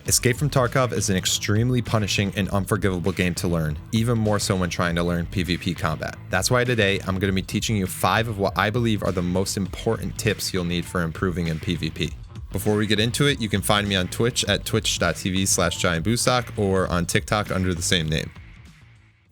Escape from Tarkov is an extremely punishing and unforgivable game to learn, even more so when trying to learn PvP combat. That's why today I'm going to be teaching you 5 of what I believe are the most important tips you'll need for improving in PvP. Before we get into it, you can find me on Twitch at twitch.tv/giantboostock or on TikTok under the same name.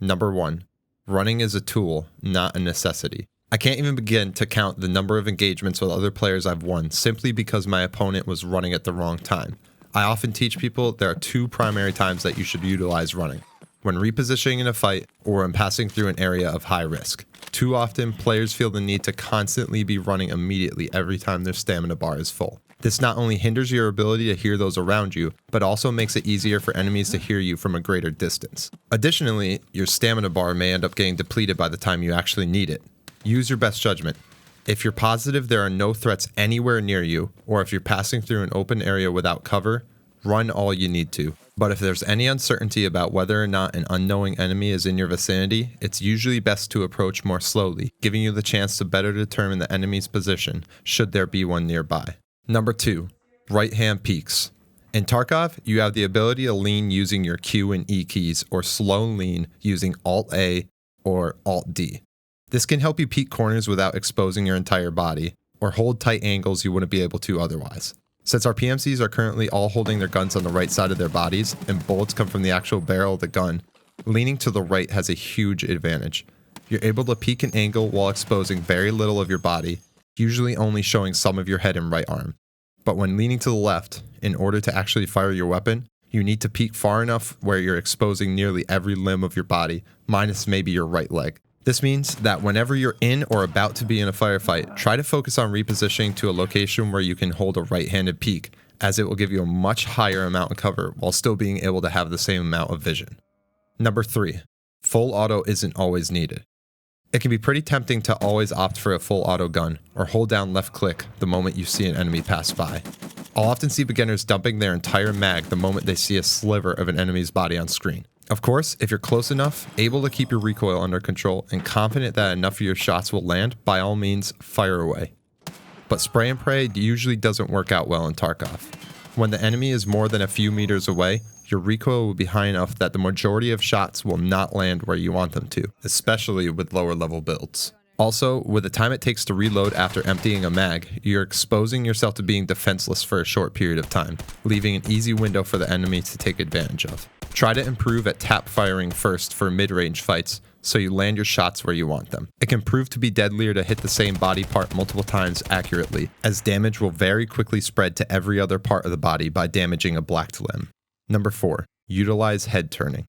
Number 1. Running is a tool, not a necessity. I can't even begin to count the number of engagements with other players I've won simply because my opponent was running at the wrong time. I often teach people there are 2 primary times that you should utilize running: when repositioning in a fight or when passing through an area of high risk. Too often, players feel the need to constantly be running immediately every time their stamina bar is full. This not only hinders your ability to hear those around you, but also makes it easier for enemies to hear you from a greater distance. Additionally, your stamina bar may end up getting depleted by the time you actually need it. Use your best judgment. If you're positive there are no threats anywhere near you, or if you're passing through an open area without cover, run all you need to. But if there's any uncertainty about whether or not an unknowing enemy is in your vicinity, it's usually best to approach more slowly, giving you the chance to better determine the enemy's position, should there be one nearby. Number 2. Right-hand peeks. In Tarkov, you have the ability to lean using your Q and E keys, or slow lean using Alt-A or Alt-D. This can help you peek corners without exposing your entire body, or hold tight angles you wouldn't be able to otherwise. Since our PMCs are currently all holding their guns on the right side of their bodies, and bullets come from the actual barrel of the gun, leaning to the right has a huge advantage. You're able to peek an angle while exposing very little of your body, usually only showing some of your head and right arm. But when leaning to the left, in order to actually fire your weapon, you need to peek far enough where you're exposing nearly every limb of your body, minus maybe your right leg. This means that whenever you're in or about to be in a firefight, try to focus on repositioning to a location where you can hold a right-handed peek, as it will give you a much higher amount of cover while still being able to have the same amount of vision. Number 3. Full auto isn't always needed. It can be pretty tempting to always opt for a full auto gun, or hold down left click the moment you see an enemy pass by. I'll often see beginners dumping their entire mag the moment they see a sliver of an enemy's body on screen. Of course, if you're close enough, able to keep your recoil under control, and confident that enough of your shots will land, by all means, fire away. But spray and pray usually doesn't work out well in Tarkov. When the enemy is more than a few meters away, your recoil will be high enough that the majority of shots will not land where you want them to, especially with lower level builds. Also, with the time it takes to reload after emptying a mag, you're exposing yourself to being defenseless for a short period of time, leaving an easy window for the enemy to take advantage of. Try to improve at tap firing first for mid-range fights, so you land your shots where you want them. It can prove to be deadlier to hit the same body part multiple times accurately, as damage will very quickly spread to every other part of the body by damaging a blacked limb. Number 4. Utilize head turning.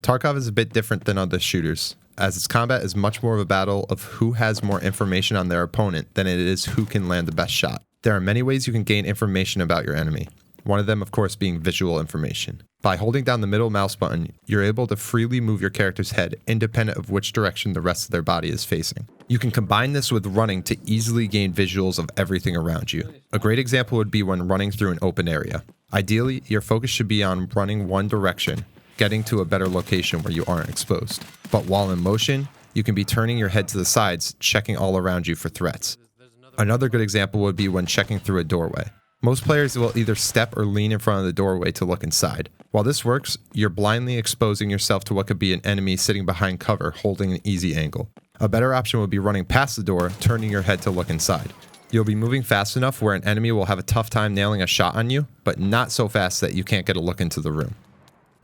Tarkov is a bit different than other shooters, as its combat is much more of a battle of who has more information on their opponent than it is who can land the best shot. There are many ways you can gain information about your enemy. One of them, of course, being visual information. By holding down the middle mouse button, you're able to freely move your character's head independent of which direction the rest of their body is facing. You can combine this with running to easily gain visuals of everything around you. A great example would be when running through an open area. Ideally, your focus should be on running one direction, getting to a better location where you aren't exposed. But while in motion, you can be turning your head to the sides, checking all around you for threats. Another good example would be when checking through a doorway. Most players will either step or lean in front of the doorway to look inside. While this works, you're blindly exposing yourself to what could be an enemy sitting behind cover holding an easy angle. A better option would be running past the door, turning your head to look inside. You'll be moving fast enough where an enemy will have a tough time nailing a shot on you, but not so fast that you can't get a look into the room.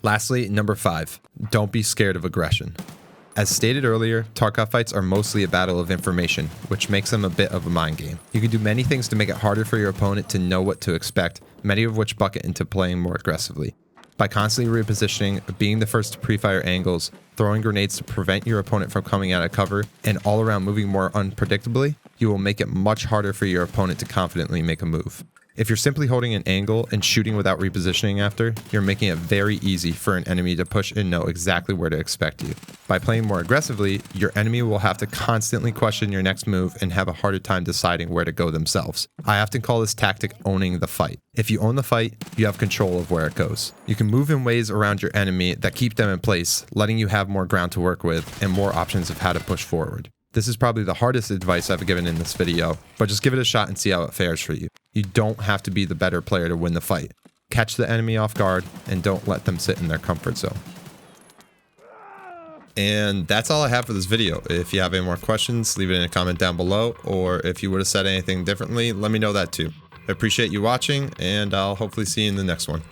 Lastly, number 5. Don't be scared of aggression. As stated earlier, Tarkov fights are mostly a battle of information, which makes them a bit of a mind game. You can do many things to make it harder for your opponent to know what to expect, many of which bucket into playing more aggressively. By constantly repositioning, being the first to pre-fire angles, throwing grenades to prevent your opponent from coming out of cover, and all around moving more unpredictably, you will make it much harder for your opponent to confidently make a move. If you're simply holding an angle and shooting without repositioning after, you're making it very easy for an enemy to push and know exactly where to expect you. By playing more aggressively, your enemy will have to constantly question your next move and have a harder time deciding where to go themselves. I often call this tactic owning the fight. If you own the fight, you have control of where it goes. You can move in ways around your enemy that keep them in place, letting you have more ground to work with and more options of how to push forward. This is probably the hardest advice I've given in this video, but just give it a shot and see how it fares for you. You don't have to be the better player to win the fight. catch the enemy off guard, and don't let them sit in their comfort zone. And that's all I have for this video. If you have any more questions, leave it in a comment down below, or if you would have said anything differently, let me know that too. I appreciate you watching, and I'll hopefully see you in the next one.